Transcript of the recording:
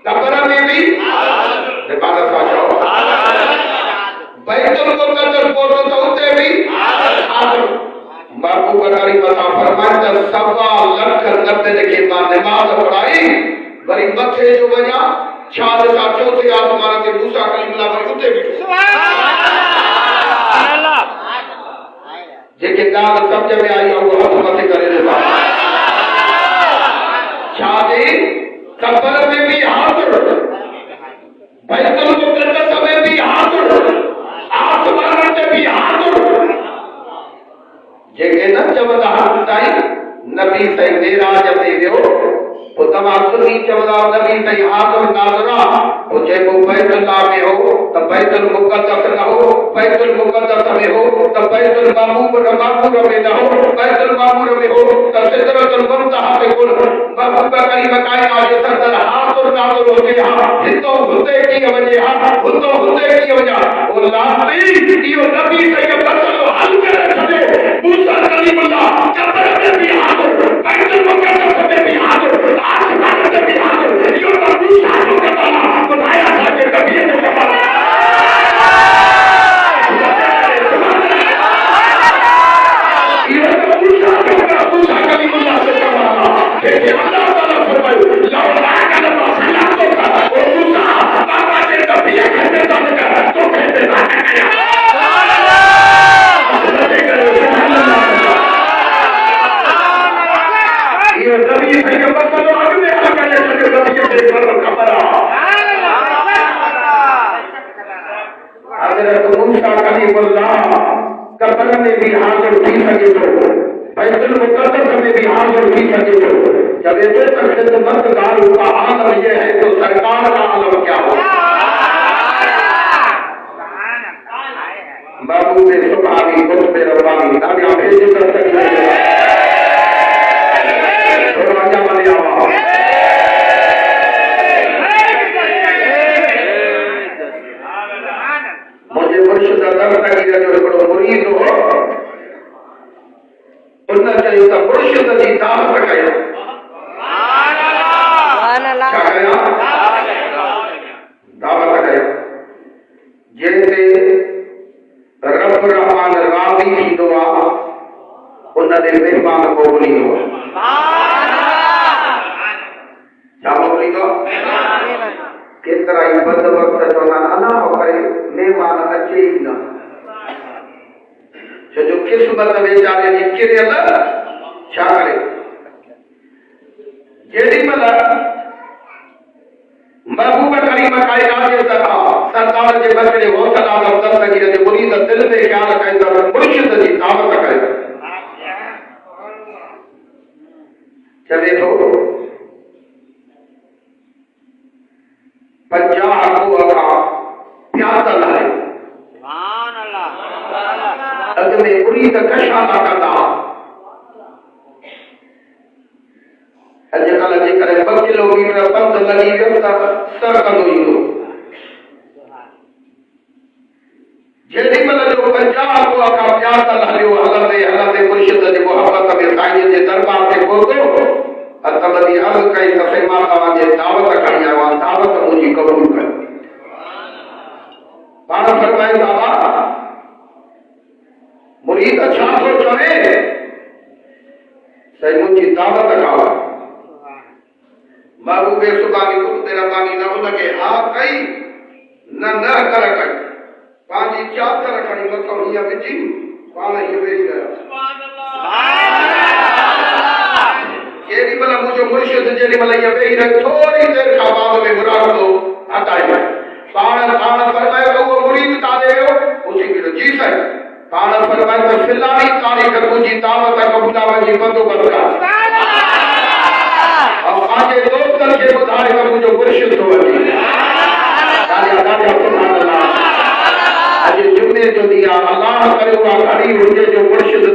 कब्र में भी इबादत साचो बैतुल मुक़द्दस पहुंचो तो उते भी हाज़िर महबूब करीम अता फरमाए त सवा लख नबी के मां नमाज पढ़ाई वरी मथे जो वञा छा सा चौथे आसमान ते मूसा कलीमुल्लाह वरी उते भी सुभान अल्लाह जेके ॻाल्हि सम्झ में आई वो हथ मथे करे ॾिसा छा दे कब्र में भी हाज़िर बैतुल मुक़द्दस में भी हाज़िर आसमान ते भी हाज़िर जेके न चवंदा ताईं नबी साईं मेराज ते वियो तो तमाम सुनी चवंदा नबी साईं हाज़िर नाज़रा तो जेको बैतुल्लाह में हो तो बैतुल मुक़द्दस न हो बैतुल मुक़द्दस में हो तो बैतुल मामूर में न हो बैतुल मामूर में हो तो सिदरतुल मुंतहा पे कुल महबूब करीम कायनात जो सरदार हाज़िर नाज़र होते हा हितो हुते की वजे हा हुतो हुते की वजा ओ लाती इयो नबी साईं मसलो हल करे छडे मूसा कलीमुल्लाह कब्र में भी हाज़िर बैतुल मुक़द्दस में भी हाज़िर आसमान में भी हाज़िर इयो तो मूसा को बताया था कि कभी ये मूसा कलीमुल्लाह से कहा कि अल्लाह ताला फरमाए लौला कलमा सलातो का ओ मूसा बाबा ने कभी ये कहते था तो कहते ना ये नबी सही मतलब अगले आगे चले नबी के पर खबरा हज़रत मूसा कलीमुल्लाह कब्र में भी हाज़िर थी सके तो बैतुल मुक़द्दस में भी हाज़िर थी सके तो जब ये खिदमत गार का आलम ये है तो सरकार का आलम क्या हो महबूब सुभानी कुतुब रब्बानी ताबिया भेज कर सकते दरवाजा बने आवा मुझे मुर्शिद दर तक जो बड़ो मुरीद हो उन चयो त मुर्शिद जी दावत कयो सुभान अल्लाह छा कयो दावत कयो जंहिंते रब रहमान राज़ी थींदो आहे उन ते महिमान मोकिलींदो छा मोकिलींदो केतिरा ई बद वक़्त चवंदा अलाह करे महिमान अचे ई न छो जो क़िस्मत वेचारे जी किरियल छा करे जेॾी महिल महबूब करीम कायनात जे सरकार जे बचड़े गौसल आज़म दस्तगीर जे मुरीद दिल में ख़्याल कयो त मुर्शिद जी दावत कयो चवे थो 50 को अखा प्यासल है सुभान अल्लाह अग में मुरीद कशा ना कंदा अॼुकल्ह जेकॾहिं 2 किलोमीटर पंध लॻी वियो त सर कंदो ईंदो जेॾी महिल जो 50 को अखा प्यासल हलियो हलंदे हलंदे मुर्शिद जे मोहब्बत में साईं जे दरबार ते पहुतो अतमदी अर्ज़ कई त मां तव्हांजे दावत खणी आयो आहियां दावत मुंहिंजी क़बूल कयो पाण फरमाए बाबा मुरीद छा थो चवे साईं मुंहिंजी दावत खाओ महबूबे सुभानी कुतुब रब्बानी न हुनखे हा कई न कर कई पंहिंजी चादर खणी मथां हीअं विझी पाण हीअं वेही रहिया सुभान अल्लाह जेॾी महिल मुंहिंजो मुर्शिद जेॾी महिल हीअं वेही रहियो थोरी देरि खां बाद में मुरादो हटाए पाण फरमायो त उहो मुरीद काॾे वियो पुछी वियो जी साईं पाण फरमायो त फिलहाली तारीख़ मुंहिंजी दावत क़बूलावत जी बंदोबस्त कर और पंहिंजे दोस्तनि खे ॿुधाए त मुंहिंजो मुर्शिद थो अचे ॾाढा सुभान अल्लाह अॼु जुमे जो ॾींहुं आहे अल्लाह करे उहा घड़ी हुजे जो मुर्शिद